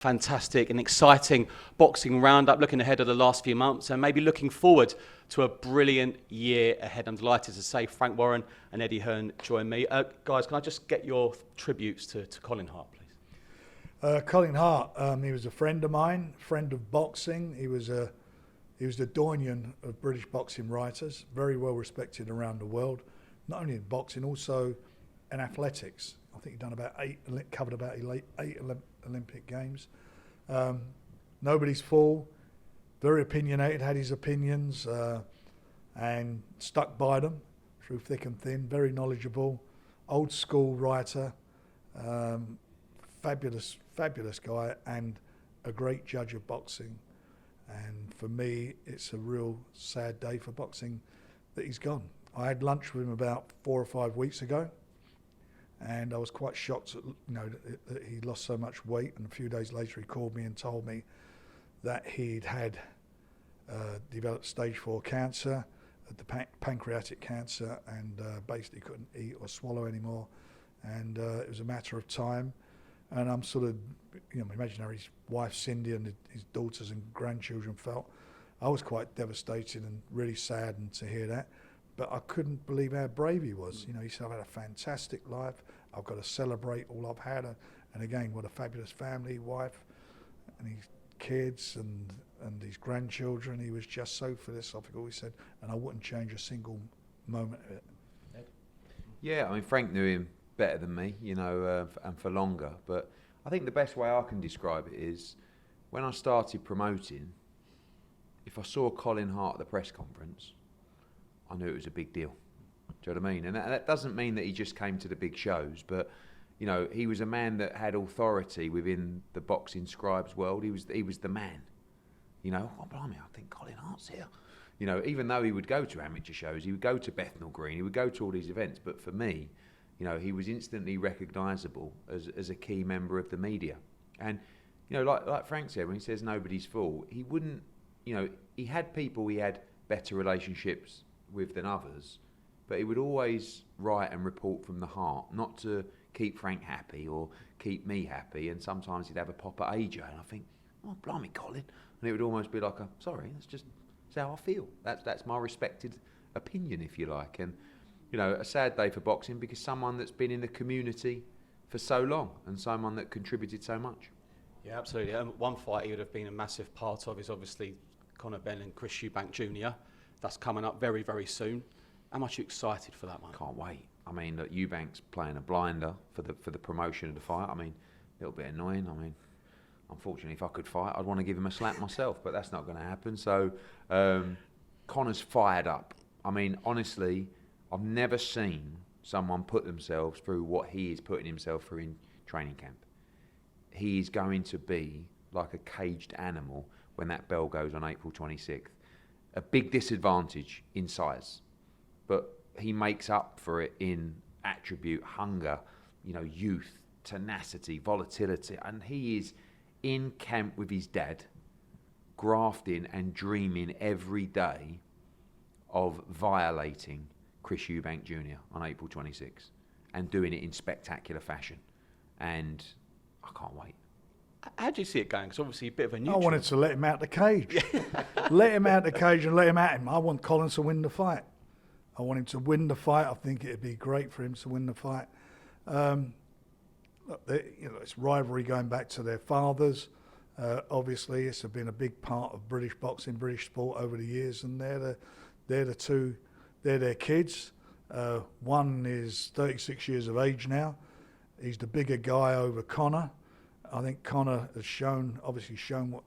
fantastic and exciting boxing roundup, looking ahead of the last few months and maybe looking forward to a brilliant year ahead. I'm delighted to say Frank Warren and Eddie Hearn join me. Guys, can I just get your tributes to Colin Hart, please? Colin Hart, he was a friend of mine, friend of boxing. He was the doyen of British boxing writers, very well respected around the world, not only in boxing, also in athletics. I think he'd done covered about eight Olympic Games. Nobody's fool, very opinionated, had his opinions, and stuck by them through thick and thin, very knowledgeable, old school writer, fabulous guy, and a great judge of boxing. And for me, it's a real sad day for boxing that he's gone. I had lunch with him about 4 or 5 weeks ago, and I was quite shocked that he lost so much weight. And a few days later, he called me and told me that he'd had developed stage 4 cancer, the pancreatic cancer, and basically couldn't eat or swallow anymore. And it was a matter of time. And I'm sort of, imagine how his wife Cindy and his daughters and grandchildren felt. I was quite devastated and really saddened to hear that. But I couldn't believe how brave he was. He said, I've had a fantastic life. I've got to celebrate all I've had. And again, what a fabulous family, wife, and his kids and his grandchildren. He was just so philosophical, he said, and I wouldn't change a single moment of it. Yeah, Frank knew him better than me, and for longer. But I think the best way I can describe it is when I started promoting, if I saw Colin Hart at the press conference, I knew it was a big deal. Do you know what I mean? And that doesn't mean that he just came to the big shows, but he was a man that had authority within the boxing scribes world. He was the man. Oh blimey, I think Colin Hart's here. Even though he would go to amateur shows, he would go to Bethnal Green, he would go to all these events, but for me, he was instantly recognisable as a key member of the media. And like Frank said, when he says nobody's fool, he wouldn't. He had people he had better relationships with than others, but he would always write and report from the heart, not to keep Frank happy or keep me happy. And sometimes he'd have a pop at AJ, and I think, oh blimey, Colin, and it would almost be like sorry, that's how I feel. That's my respected opinion, if you like. And a sad day for boxing because someone that's been in the community for so long and someone that contributed so much. Yeah, absolutely. One fight he would have been a massive part of is obviously Benn and Eubank Jr. That's coming up very, very soon. How much are you excited for that one? Can't wait. Look, Eubank's playing a blinder for the promotion of the fight. A little bit annoying. Unfortunately, if I could fight, I'd want to give him a slap myself, but that's not going to happen. So, Conor's fired up. Honestly, I've never seen someone put themselves through what he is putting himself through in training camp. He is going to be like a caged animal when that bell goes on April 26th. A big disadvantage in size, but he makes up for it in attribute, hunger, youth, tenacity, volatility, and he is in camp with his dad, grafting and dreaming every day of violating Eubank Jr. on April 26th and doing it in spectacular fashion. And I can't wait. How do you see it going? Because obviously a bit of a I neutral. wanted to let him out the cage. Let him out the cage and let him at him. I want Colin to win the fight. I want him to win the fight. I think it'd be great for him to win the fight. It's rivalry going back to their fathers. Obviously, it's been a big part of British boxing, British sport over the years, and they're their kids. One is 36 years of age now. He's the bigger guy over Conor. I think Conor has shown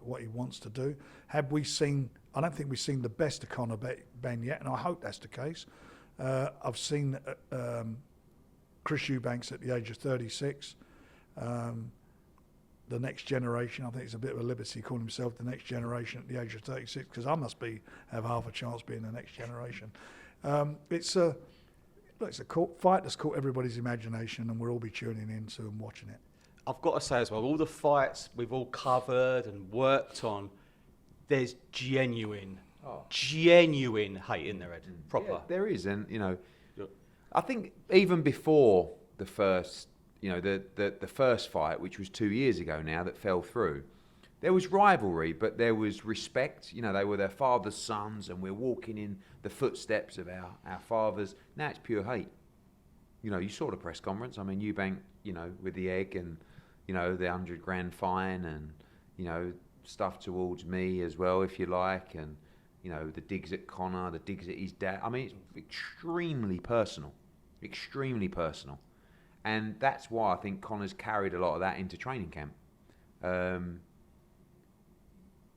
what he wants to do. I don't think we've seen the best of Conor Benn yet, and I hope that's the case. I've seen Chris Eubanks at the age of 36. The next generation, I think it's a bit of a liberty calling himself the next generation at the age of 36, because I must have half a chance being the next generation. It's a fight that's caught everybody's imagination, and we'll all be tuning in to and watching it. I've got to say as well, all the fights we've all covered and worked on, there's genuine hate in there, Ed. Proper. Yeah, there is, and I think even before the first you know, the first fight, which was 2 years ago now, that fell through, there was rivalry, but there was respect. You know, they were their father's sons, and we're walking in the footsteps of our fathers. Now it's pure hate. You know, you saw the press conference. I mean, Eubank, you know, with the egg and, you know, the 100 grand fine and, you know, stuff towards me as well, if you like, and, you know, the digs at Connor, the digs at his dad. I mean, it's extremely personal. And that's why I think Connor's carried a lot of that into training camp.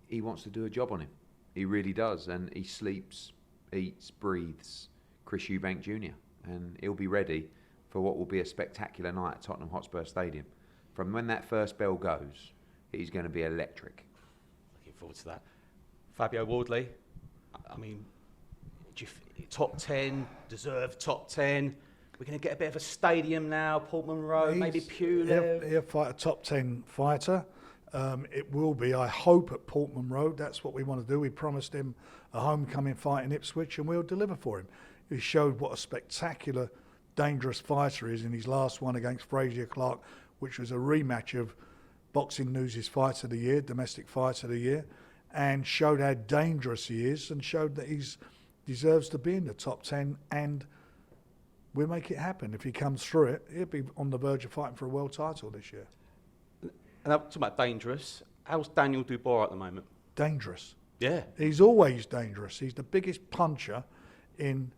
He wants to do a job on him. He really does. And he sleeps, eats, breathes Chris Eubank Jr. And he'll be ready for what will be a spectacular night at Tottenham Hotspur Stadium. From when that first bell goes, he's going to be electric. Looking forward to that. Fabio Wardley, I mean, top 10, deserved top 10. We're going to get a bit of a stadium now, Portman Road, maybe Pulev. He'll fight a top 10 fighter. It will be, I hope, at Portman Road. That's what we want to do. We promised him a homecoming fight in Ipswich, and we'll deliver for him. He showed what a spectacular, dangerous fighter is in his last one against Frazier Clark, which was a rematch of Boxing News' Fight of the Year, Domestic Fight of the Year, and showed how dangerous he is and showed that he deserves to be in the top 10, and we'll make it happen. If he comes through it, he'll be on the verge of fighting for a world title this year. And talking about dangerous, how's Daniel Dubois at the moment? Dangerous. Yeah. He's always dangerous. He's the biggest puncher in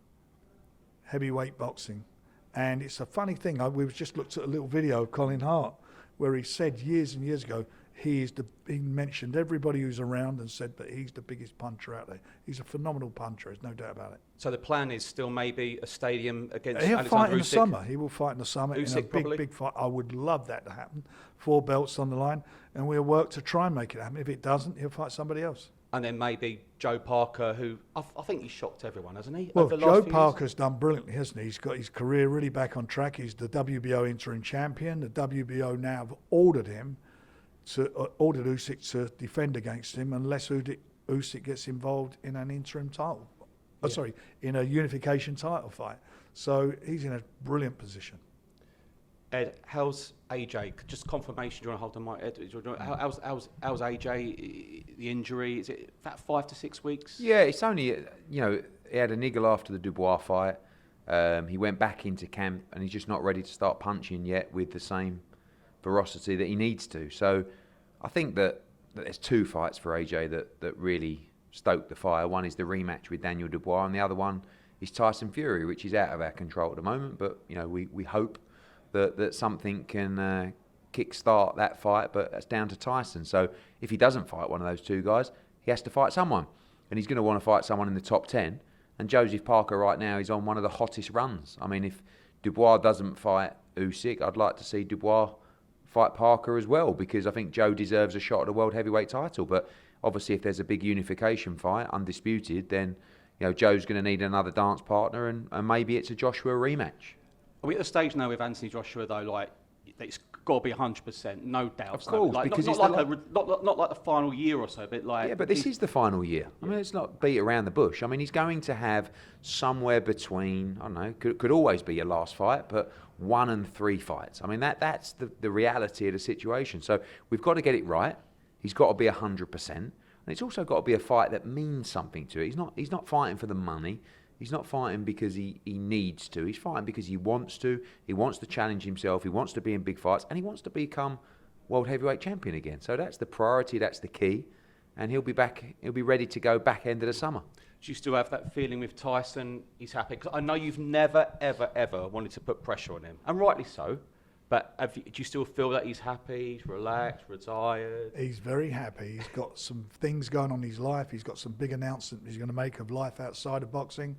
heavyweight boxing. And it's a funny thing. We've just looked at a little video of Colin Hart where he said years and years ago he mentioned everybody who's around and said that he's the biggest puncher out there. He's a phenomenal puncher, there's no doubt about it. So the plan is still maybe a stadium against He'll Alexander fight in Usyk? the summer. He will fight in the summer Usyk, in a big fight. I would love that to happen. 4 belts on the line, and we'll work to try and make it happen. If it doesn't, he'll fight somebody else. And then maybe Joe Parker, who I think he's shocked everyone, hasn't he? Well, over the last Joe few Parker's done brilliantly, hasn't he? He's got his career really back on track. He's the WBO interim champion. The WBO now have ordered Usyk to defend against him unless Usyk gets involved in an interim title. In a unification title fight. So he's in a brilliant position. Ed, how's AJ? Just confirmation. Do you want to hold the mic, Ed? How's AJ? The injury? Is it about 5 to 6 weeks? Yeah, it's only, you know, he had a niggle after the Dubois fight. He went back into camp and he's just not ready to start punching yet with the same ferocity that he needs to. So I think that there's 2 fights for AJ that really stoke the fire. One is the rematch with Daniel Dubois, and the other one is Tyson Fury, which is out of our control at the moment. But, you know, we hope that something can kick-start that fight, but that's down to Tyson. So if he doesn't fight one of those 2 guys, he has to fight someone. And he's going to want to fight someone in the top 10. And Joseph Parker right now is on one of the hottest runs. I mean, if Dubois doesn't fight Usyk, I'd like to see Dubois fight Parker as well, because I think Joe deserves a shot at the world heavyweight title. But obviously if there's a big unification fight, undisputed, then, you know, Joe's going to need another dance partner, and maybe it's a Joshua rematch. Are we at the stage now with Anthony Joshua, though, like, it's got to be 100%, no doubt. Of course, like, because not like the final year or so, but like... Yeah, but this is the final year. I mean, it's not beat around the bush. I mean, he's going to have somewhere between, I don't know, could always be your last fight, but 1 and 3 fights. I mean, that's the reality of the situation. So we've got to get it right. He's got to be 100%. And it's also got to be a fight that means something to it. He's not fighting for the money. He's not fighting because he needs to. He's fighting because he wants to. He wants to challenge himself. He wants to be in big fights. And he wants to become world heavyweight champion again. So that's the priority. That's the key. And he'll be back. He'll be ready to go back end of the summer. Do you still have that feeling with Tyson? He's happy? Because I know you've never, ever, ever wanted to put pressure on him. And rightly so. But do you still feel that he's happy, he's relaxed, retired? He's very happy. He's got some things going on in his life. He's got some big announcements he's going to make of life outside of boxing.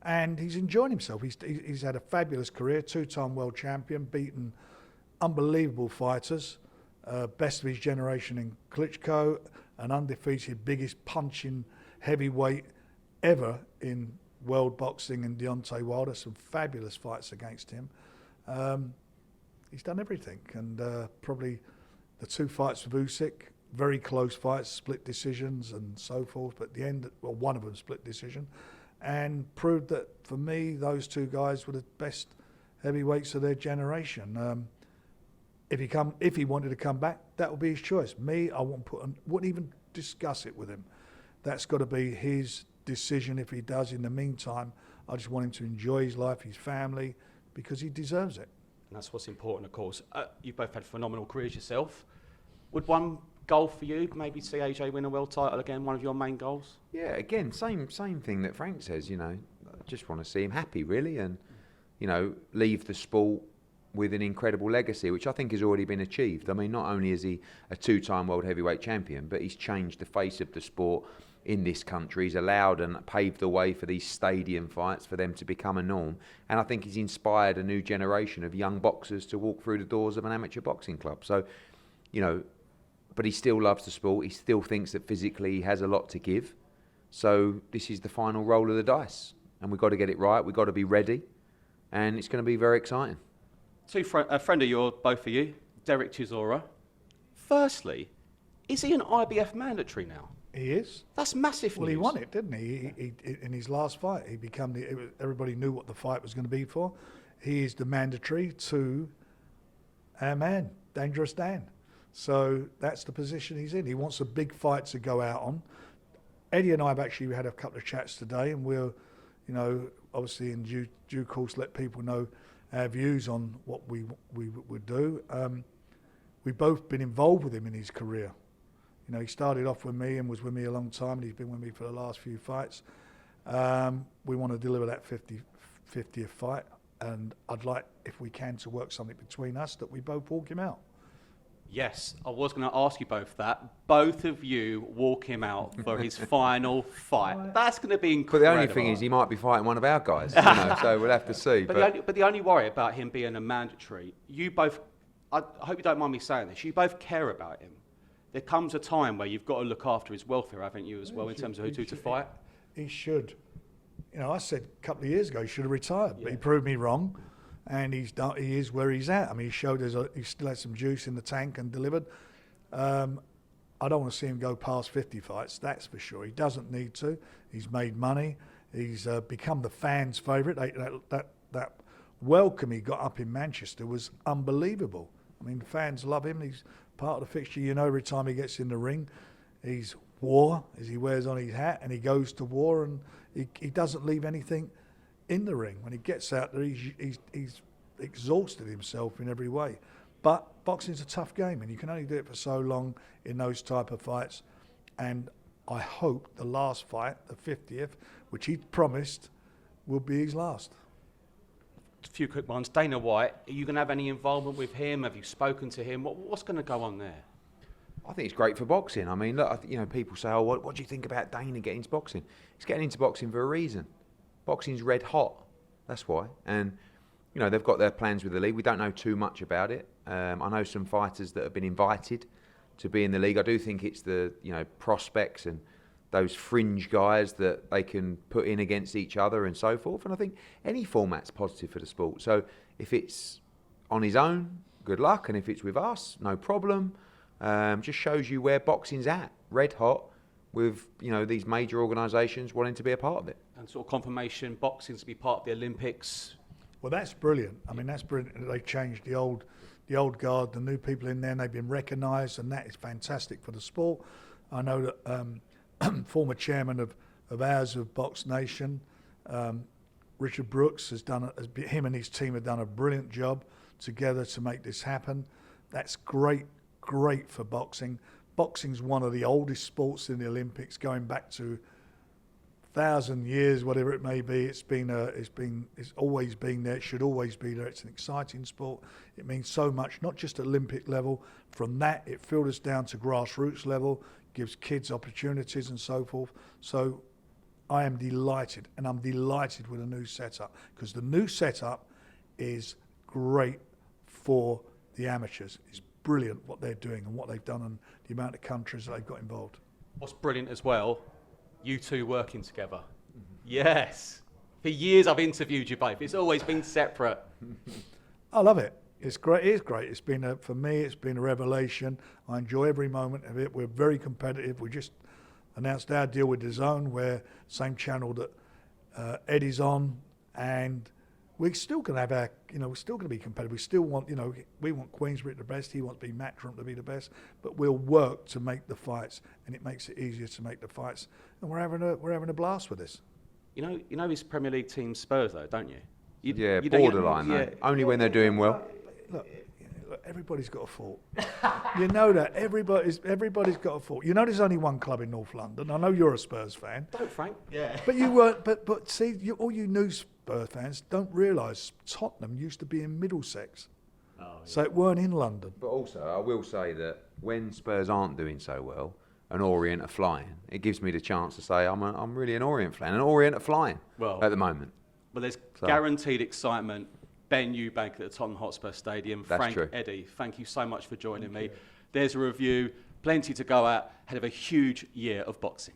And he's enjoying himself. He's had a fabulous career, 2-time world champion, beaten unbelievable fighters, best of his generation in Klitschko, an undefeated biggest punching heavyweight ever in world boxing in Deontay Wilder. Some fabulous fights against him. He's done everything, and probably the 2 fights with Usyk, very close fights, split decisions and so forth, but at the end, well, one of them split decision, and proved that, for me, those 2 guys were the best heavyweights of their generation. if he wanted to come back, that would be his choice. Me, I wouldn't even discuss it with him. That's got to be his decision if he does. In the meantime, I just want him to enjoy his life, his family, because he deserves it. And that's what's important, of course. You've both had phenomenal careers yourself. Would one goal for you maybe see AJ win a world title again, one of your main goals? Yeah, again, same thing that Frank says, you know. I just want to see him happy, really, and, you know, leave the sport with an incredible legacy, which I think has already been achieved. I mean, not only is he a 2-time world heavyweight champion, but he's changed the face of the sport in this country. He's allowed and paved the way for these stadium fights, for them to become a norm. And I think he's inspired a new generation of young boxers to walk through the doors of an amateur boxing club. So, you know, but he still loves the sport. He still thinks that physically he has a lot to give. So this is the final roll of the dice. And we've got to get it right. We've got to be ready. And it's going to be very exciting. A friend of yours, both of you, Derek Chisora. Firstly, is he an IBF mandatory now? He is. That's massive news. Well, he won it, didn't he? He in his last fight, he became everybody knew what the fight was going to be for. He is the mandatory to our man, Dangerous Dan. So that's the position he's in. He wants a big fight to go out on. Eddie and I have actually had a couple of chats today, and we'll, you know, obviously in due course let people know our views on what we would do. We've both been involved with him in his career. You know, he started off with me and was with me a long time, and he's been with me for the last few fights. We want to deliver that 50th fight, and I'd like, if we can, to work something between us that we both walk him out. Yes, I was going to ask you both that. Both of you walk him out for his final fight. That's going to be incredible. But the only thing is, he might be fighting one of our guys, you know, so we'll have to see. But the only worry about him being a mandatory, you both, I hope you don't mind me saying this, you both care about him. There comes a time where you've got to look after his welfare, haven't you, as well, in terms of who to fight? He should. You know, I said a couple of years ago he should have retired, but he proved me wrong. And he is where he's at. I mean, he showed he still had some juice in the tank and delivered. I don't want to see him go past 50 fights, that's for sure. He doesn't need to. He's made money. He's become the fans' favourite. That welcome he got up in Manchester was unbelievable. I mean, fans love him. He's part of the fixture. You know, every time he gets in the ring, he's war, as he wears on his hat, and he goes to war, and he doesn't leave anything in the ring. When he gets out there, he's exhausted himself in every way. But boxing's a tough game, and you can only do it for so long in those type of fights. And I hope the last fight, the 50th, which he promised, will be his last. A few quick ones. Dana White, are you going to have any involvement with him? Have you spoken to him? What's going to go on there? I think it's great for boxing. I mean, look, you know, people say, "Oh, what do you think about Dana getting into boxing?" He's getting into boxing for a reason. Boxing's red hot. That's why. And, you know, they've got their plans with the league. We don't know too much about it. I know some fighters that have been invited to be in the league. I do think it's the, you know, prospects and those fringe guys that they can put in against each other and so forth. And I think any format's positive for the sport. So if it's on his own, good luck. And if it's with us, no problem. Just shows you where boxing's at. Red hot, with, you know, these major organisations wanting to be a part of it. And sort of confirmation, boxing to be part of the Olympics. Well, that's brilliant. I mean, that's brilliant. They changed the old guard, the new people in there, and they've been recognised, and that is fantastic for the sport. I know that former chairman of ours of Box Nation, Richard Brooks, him and his team have done a brilliant job together to make this happen. That's great for boxing. Boxing's one of the oldest sports in the Olympics, going back to 1,000 years, whatever it may be. It's always been there. It should always be there. It's an exciting sport. It means so much, not just at Olympic level. From that, it filters down to grassroots level, gives kids opportunities and so forth. So I am delighted, and I'm delighted with the new setup, because the new setup is great for the amateurs. It's brilliant what they're doing and what they've done and the amount of countries that they've got involved. What's brilliant as well, you two working together. Mm-hmm. Yes. For years I've interviewed you both. It's always been separate. I love it. It's great. It is great. It's been for me, it's been a revelation. I enjoy every moment of it. We're very competitive. We just announced our deal with DAZN, where same channel that Eddie's on, and we're still going to have our, we're still going to be competitive. We still want, we want Queensberry the best. He wants to be Matchroom to be the best. But we'll work to make the fights, and it makes it easier to make the fights. And we're having a blast with this. You know his Premier League team Spurs though, don't you? You Borderline though. Only when they're doing well. Look, everybody's got a fault. You know that everybody's got a fault. You know, there's only one club in North London. I know you're a Spurs fan. Don't, Frank. Yeah. But you weren't. But see, all you new Spurs fans don't realise Tottenham used to be in Middlesex, so it weren't in London. But also, I will say that when Spurs aren't doing so well, and Orient are flying, it gives me the chance to say I'm really an Orient fan, and Orient are flying at the moment. But there's guaranteed excitement. Benn, Eubank at the Tottenham Hotspur Stadium. That's Frank, true. Eddie, thank you so much for joining me. There's a review, plenty to go at, ahead of a huge year of boxing.